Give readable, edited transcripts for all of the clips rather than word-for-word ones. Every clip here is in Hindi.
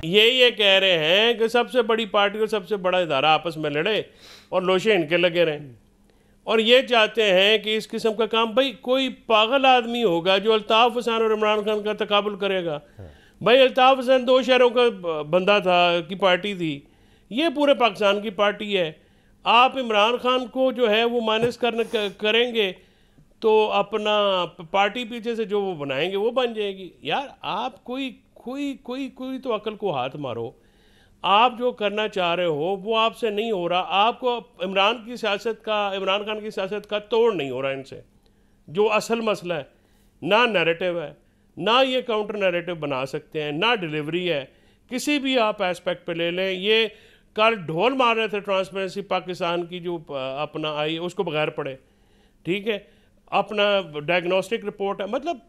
ये कह रहे हैं कि सबसे बड़ी पार्टी और सबसे बड़ा इदारा आपस में लड़े और लोशे इनके लगे रहें, और ये चाहते हैं कि इस किस्म का काम, भाई कोई पागल आदमी होगा जो अल्ताफ़ हुसैन और इमरान खान का तकाबुल करेगा? भाई अल्ताफ़ हुसैन 2 शहरों का बंदा था, की पार्टी थी, ये पूरे पाकिस्तान की पार्टी है। आप इमरान खान को जो है वो माइनस करेंगे तो अपना पार्टी पीछे से जो वो बनाएंगे वो बन जाएगी। यार आप कोई तो अकल को हाथ मारो। आप जो करना चाह रहे हो वो आपसे नहीं हो रहा। आपको इमरान खान की सियासत का तोड़ नहीं हो रहा इनसे। जो असल मसला है, ना नैरेटिव है, ना ये काउंटर नैरेटिव बना सकते हैं, ना डिलीवरी है, किसी भी आप एस्पेक्ट पे ले लें। ये कल ढोल मार रहे थे ट्रांसपेरेंसी पाकिस्तान की जो अपना आई उसको बगैर पढ़े, ठीक है, अपना डायग्नोस्टिक रिपोर्ट है, मतलब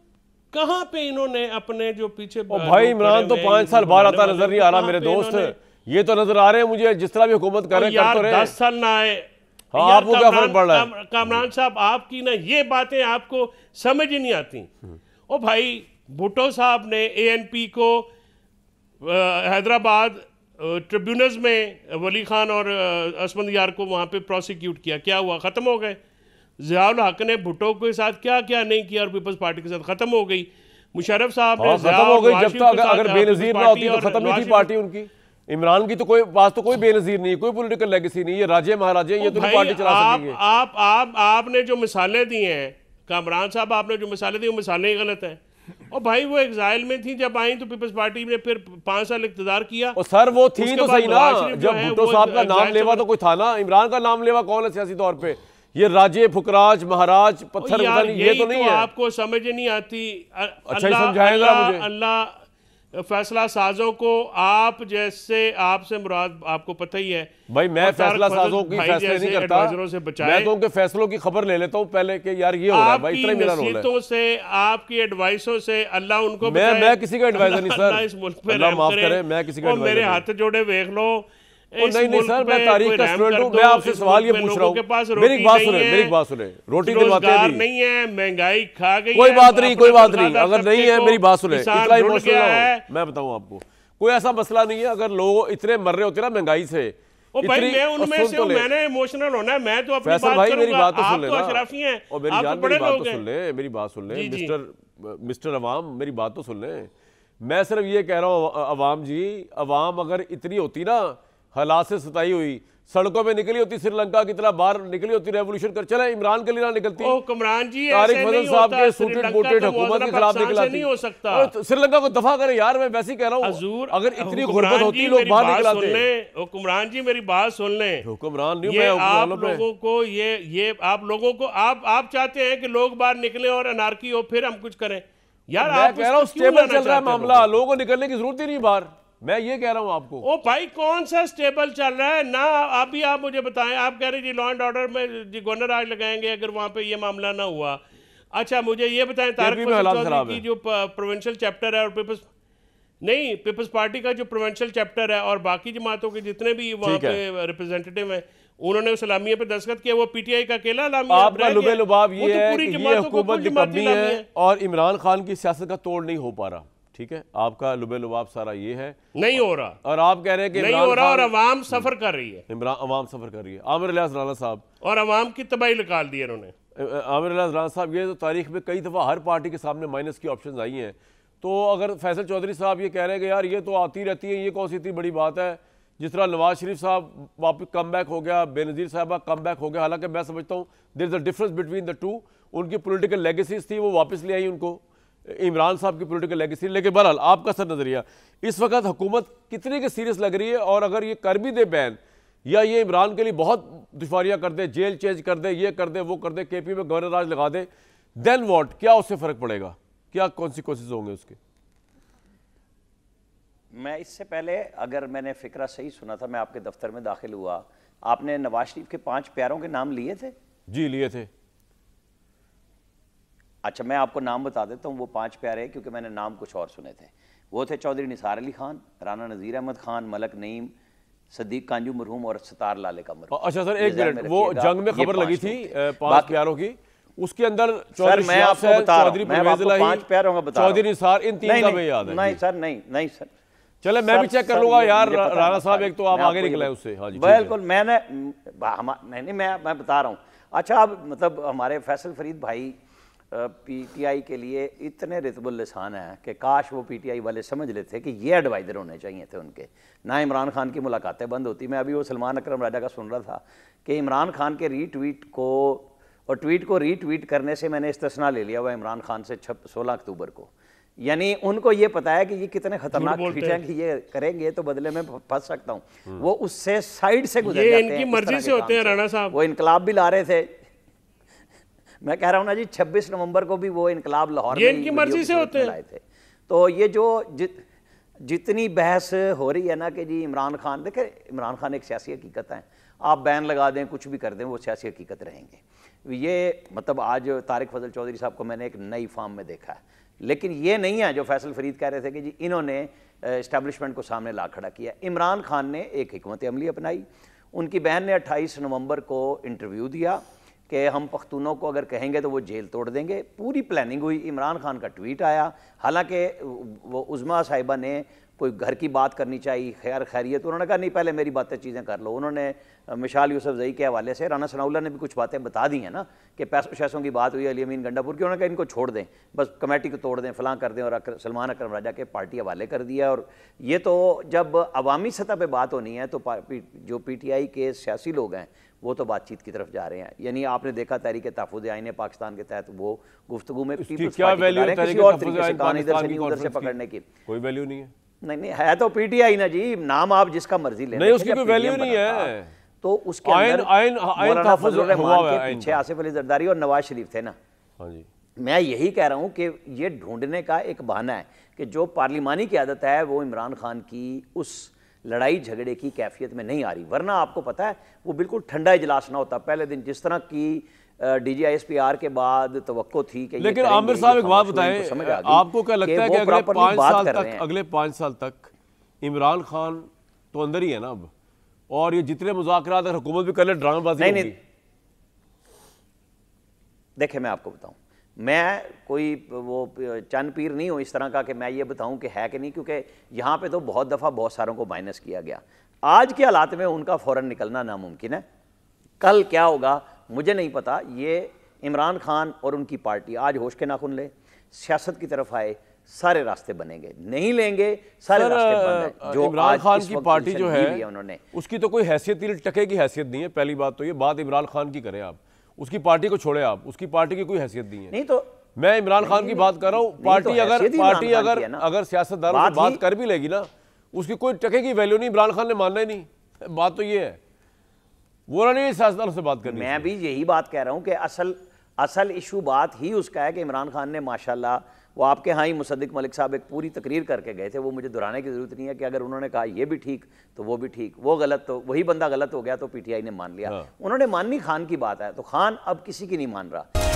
कहाँ पे इन्होंने अपने जो पीछे भाई इमरान तो 5 साल बाहर आता नजर नहीं आ रहा मेरे दोस्त, ये तो नजर आ रहे हैं मुझे जिस तरह भी हुकूमत कर रहे हैं। 10 साल ना आए, हाँ, आपको क्या फर्क पड़ रहा है? कामरान साहब आपकी ना ये बातें आपको समझ ही नहीं आती। ओ भाई भुट्टो साहब ने ANP को हैदराबाद ट्रिब्यूनल्स में वली खान और असमंद यार को वहाँ पे प्रोसिक्यूट किया, क्या हुआ? ख़त्म हो गए। ज़ियाउल हक ने भुट्टो के साथ क्या क्या नहीं किया और पीपल्स पार्टी के साथ ख़त्म हो गई। मुशर्रफ साहब ने खत्म हो गई, जब तक अगर बेनज़ीर ना होती तो खत्म नहीं थी पार्टी उनकी। इमरान की तो कोई पास तो कोई बेनज़ीर नहीं, कोई पॉलिटिकल लेगेसी नहीं, ये राजे महाराजे ये तो नहीं पार्टी चला सकेंगे। आपने जो मिसालें दी हैं कामरान साहब, आपने जो मिसालें दी वो मिसालें ही गलत हैं। और भाई वो एग्जाइल में थी, जब आई तो पीपल्स पार्टी ने फिर 5 साल इक़्तिदार किया। और सर वो थी तो सही ना, जब भुट्टो साहब का नाम लेवा तो कोई था ना। इमरान का नाम लेवा कौन है सियासी तौर पे? ये राजे फुकराज महाराज पत्थर ये तो नहीं है। आपको समझ नहीं आती। अच्छा समझाएगा मुझे अल्लाह फैसला साजों को, आप जैसे, आपसे मुराद आपको पता ही है भाई, मैं फैसला साजों की फैसले नहीं करता, मैं तो उनके फैसलों की खबर ले लेता हूँ पहले कि यार ये हो रहा है भाई, इतना मेरा रोल है। से आपकी एडवाइसों से अल्लाह उनको मैं किसी का एडवाइजर नहीं सर, इस मुल्क पे अल्लाह माफ करे, मैं किसी का एडवाइजर मेरे हाथ जोड़े देख लो। नहीं सर, मैं तारीख का स्टूडेंट हूं, मैं आपसे सवाल ये पूछ रहा हूं। मेरी बात सुने, रोटी दिलवाते हैं अभी नहीं है, महंगाई खा गई, कोई बात नहीं, अगर नहीं है मेरी बात सुने, इतना इमोशनल है। मैं बताऊं आपको, कोई ऐसा मसला नहीं है। अगर लोग इतने मर रहे होते ना महंगाई से, भाई मैं उनमें से हूं, मैंने इमोशनल होना है, मैं तो अपनी बात करूंगा। भाई मेरी बात तो सुन ले, अशराफी हैं, और मेरी जान मेरी बात तो सुन ले, मेरी बात सुन ले मिस्टर अवाम, मेरी बात तो सुन ले। मैं सिर्फ ये कह रहा हूँ अवाम जी, अवाम अगर इतनी होती ना हालात से सताई हुई, सड़कों में निकली होती, श्रीलंका की तरह बाहर निकली होती, रेवोल्यूशन कर, चले इमरान के लिए ना निकलती। कमरान जी तारिक फजल साहब के सूटेड बूटेड हुकूमत के खिलाफ निकलाती। नहीं हो सकता, श्रीलंका को दफा करे यार, मैं वैसे ही कह रहा हूँ। अगर इतनी गुर्बत होती लोग बाहर निकलाते। हुक्मरान जी मेरी बात सुन लें। हुक्मरान नहीं, मैं आप लोगों को ये आप लोगों को आप चाहते हैं कि लोग बाहर निकले और अनारकी हो, फिर हम कुछ करें। यार मैं कह रहा हूँ स्टेबल चल रहा है मामला, लोगों को निकलने की जरूरत ही नहीं बाहर। मैं ये कह रहा हूं आपको। ओ भाई कौन सा स्टेबल चल रहा है ना? अभी आप मुझे बताएं, आप कह रहे जी लॉ एंड ऑर्डर में जी गवर्नर आज लगाएंगे अगर वहां पे ये मामला ना हुआ। अच्छा मुझे ये बताएं, तारिक फजल चौधरी की जो प्रोविंशियल चैप्टर है और पीपल्स पार्टी का जो प्रोविंशियल चैप्टर है और बाकी जमातों के जितने भी वहाँ पे रिप्रेजेंटेटिव हैं, उन्होंने उस लामिया पे दस्तखत किया। वो PTI का अकेला लामिया। आपका लुबे-लुबाब ये है कि ये हुकूमत की कमी है और इमरान खान की सियासत का तोड़ नहीं हो पा रहा। ठीक है, आपका लुबे-लुबाब सारा ये है, नहीं हो रहा, और आप कह रहे हैं कि नहीं हो रहा और अवाम सफर कर रही है। अवाम सफर कर रही है। आमिर इलियास राणा साहब और अवाम की तबाही निकाल दी इन्होंने। आमिर इलियास राणा साहब, ये तो तारीख में कई दफ़ा हर पार्टी के सामने माइनस की ऑप्शन आई हैं। तो अगर फैसल चौधरी साहब ये कह रहे हैं कि यार ये तो आती रहती है, ये कौन सी इतनी बड़ी बात है, जिस तरह नवाज शरीफ साहब वापस कम बैक हो गया, बेनज़ीर साहब कम बैक हो गया, हालांकि मैं समझता हूँ there is a difference between the two. उनकी पॉलिटिकल लेगेसीज थी, वो वापस ले आई उनको, इमरान साहब की पॉलिटिकल लेगेसी। लेकिन बहरहाल आपका सर नजरिया, इस वक्त हुकूमत कितनी की सीरियस लग रही है, और अगर ये कर भी दे बैन, या ये इमरान के लिए बहुत दुश्वारियां कर दे, जेल चेंज कर दे, ये कर दे, वो कर दे, KP में गवर्नर राज लगा दे, देन व्हाट, क्या उससे फर्क पड़ेगा? क्या कॉन्सिक्वेंसेस होंगे उसके? मैं इससे पहले, अगर मैंने फिक्रा सही सुना था, मैं आपके दफ्तर में दाखिल हुआ, आपने नवाज शरीफ के 5 प्यारों के नाम लिए थे? जी लिए थे। अच्छा मैं आपको नाम बता देता हूँ, वो 5 प्यारे, क्योंकि मैंने नाम कुछ और सुने थे। वो थे चौधरी निसार अली खान, राना नज़ीर अहमद खान, मलक नईम, सदीक कांजू मरहूम और सतार लाले का मरहूम। अच्छा सर एक मिनट, वो जंग में खबर लगी थी 5 प्यारों की, उसके अंदर चौधरी मैं आपको बता रहा हूं, मैं आपको 5 प्यारों का बता रहा हूं, चौधरी निसार, इन 3 का मैं याद है। नहीं सर, नहीं सर, चले मैं भी चेक कर लूंगा यार राणा साहब, एक तो आप आगे निकले उससे। हाँ जी बिल्कुल, नहीं मैं बता रहा हूँ। अच्छा, अब मतलब हमारे फैसल फरीद भाई पीटीआई के लिए इतने रितबुल लिसान है कि काश वो पीटीआई वाले समझ लेते कि ये एडवाइज़र होने चाहिए थे उनके, ना इमरान खान की मुलाकातें बंद होती। मैं अभी वो सलमान अकरम राजा का सुन रहा था कि इमरान खान के रीट्वीट को और ट्वीट को रीट्वीट करने से मैंने इस्तिस्ना ले लिया हुआ इमरान खान से 16 अक्टूबर को। यानी उनको ये पता है कि ये कितने खतरनाक ट्वीट हैं कि ये करेंगे तो बदले में फंस सकता हूँ। वो उससे साइड से गुजर जाते हैं। इनकी मर्जी से होते हैं राणा साहब। वो इनकलाब भी ला रहे थे, मैं कह रहा हूँ ना जी, 26 नवंबर को भी वो इनकलाब लाहौर में इनकी मर्जी से होते हैं। थे। तो ये जो जितनी बहस हो रही है ना कि जी इमरान खान, देखे इमरान खान एक सियासी हकीकत है, आप बैन लगा दें कुछ भी कर दें वो सियासी हकीकत रहेंगे। ये मतलब आज तारिक फजल चौधरी साहब को मैंने एक नई फॉर्म में देखा है, लेकिन ये नहीं है जो फैसल फरीद कह रहे थे कि जी इन्होंने इस्टेब्लिशमेंट को सामने ला खड़ा किया। इमरान खान ने एक हिकमत अमली अपनाई। उनकी बहन ने 28 नवंबर को इंटरव्यू दिया कि हम पख्तूनों को अगर कहेंगे तो वो जेल तोड़ देंगे। पूरी प्लानिंग हुई। इमरान खान का ट्वीट आया, हालांकि वो उज़मा साहिबा ने कोई घर की बात करनी चाहिए, खैर खैरियत, तो उन्होंने कहा नहीं पहले मेरी बातें चीज़ें कर लो। उन्होंने मिशाल यूसुफजई के हवाले से राना सनाउल्लाह ने भी कुछ बातें बता दी हैं ना कि पैसों शैसों की बात हुई अली अमीन गंडापुर की, उन्होंने कहा इनको छोड़ दें, बस कमेटी को तोड़ दें, फलां कर दें, और सलमान अकरम राजा के पार्टी हवाले कर दिया। और ये तो जब अवामी सतह पर बात होनी है तो जो PTI के सियासी लोग हैं वो तो बातचीत की तरफ जा रहे हैं। यानी आपने देखा तहरीक तहफ़्फ़ुज़ आईन पाकिस्तान के तहत वो गुफ्तगू में क्या वैल्यू है किसी और तरीके से कहानी इधर से नहीं उधर से पकड़ने की कोई वैल्यू नहीं है। नहीं है तो PTI ना जी, नाम आप जिसका मर्जी ले, नहीं उसकी कोई वैल्यू नहीं है। तो उसके अंदर मौलाना फजलुर रहमान के पीछे आसिफ अली जरदारी और नवाज शरीफ थे ना। हाँ जी, मैं यही कह रहा हूँ कि ये ढूंढने का एक बहाना है कि जो पार्लिमानी क़यादत है वो इमरान खान की उस लड़ाई झगड़े की कैफियत में नहीं आ रही, वरना आपको पता है वो बिल्कुल ठंडा इजलास ना होता। पहले दिन जिस तरह की DGISPR के बाद तवक्को थी कि, लेकिन आमिर साहब एक बात बताएं, आपको क्या लगता है कि अगले 5 साल तक इमरान खान तो अंदर ही है ना अब, और ये जितने मुज़ाकरात अगर हुकूमत भी कर ले ड्रामेबाजी नहीं। देखे मैं आपको बताऊं, मैं कोई वो चंद पीर नहीं हूँ इस तरह का कि मैं ये बताऊं कि है कि नहीं, क्योंकि यहाँ पे तो बहुत दफ़ा बहुत सारों को माइनस किया गया। आज के हालात में उनका फ़ौरन निकलना नामुमकिन है। कल क्या होगा मुझे नहीं पता। ये इमरान खान और उनकी पार्टी आज होश के नाखुन ले, सियासत की तरफ आए, सारे रास्ते बनेंगे, नहीं लेंगे सारे रास्ते बंद हैं। जो इमरान खान की पार्टी जो है उन्होंने, उसकी तो कोई हैसियत नहीं, टके की हैसियत नहीं है। पहली बात तो ये बात इमरान खान की करें आप, उसकी पार्टी को छोड़े आप, उसकी पार्टी की कोई हैसियत नहीं है। नहीं तो मैं इमरान खान की बात कर रहा हूँ। पार्टी अगर सियासतदारों से बात कर भी लेगी ना, उसकी कोई टके की वैल्यू नहीं। इमरान खान ने मानना ही नहीं। बात तो ये है, वो नहीं सियासतदारों से बात करनी। मैं भी यही बात कह रहा हूँ कि असल इशू बात ही उसका है कि इमरान खान ने माशाल्लाह, वो आपके यहाँ ही मुसद्दिक मलिक साहब एक पूरी तकरीर करके गए थे, वो मुझे दोहराने की ज़रूरत नहीं है कि अगर उन्होंने कहा ये भी ठीक तो वो भी ठीक, वो गलत तो वही बंदा गलत हो गया तो PTI ने मान लिया। उन्होंने माननी खान की बात है, तो खान अब किसी की नहीं मान रहा।